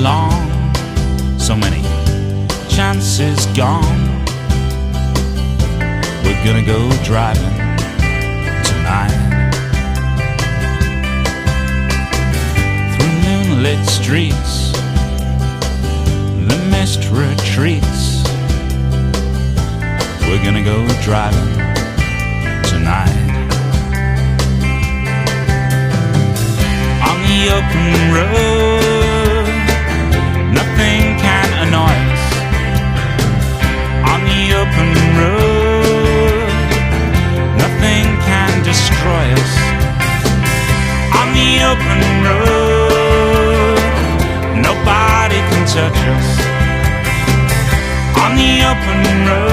long, so many chances gone. We're gonna go driving tonight through moonlit streets. The mist retreats. We're gonna go driving tonight on the open road. Nothing can annoy us on the open road. Nothing can destroy us on the open road. Nobody can touch us on the open road.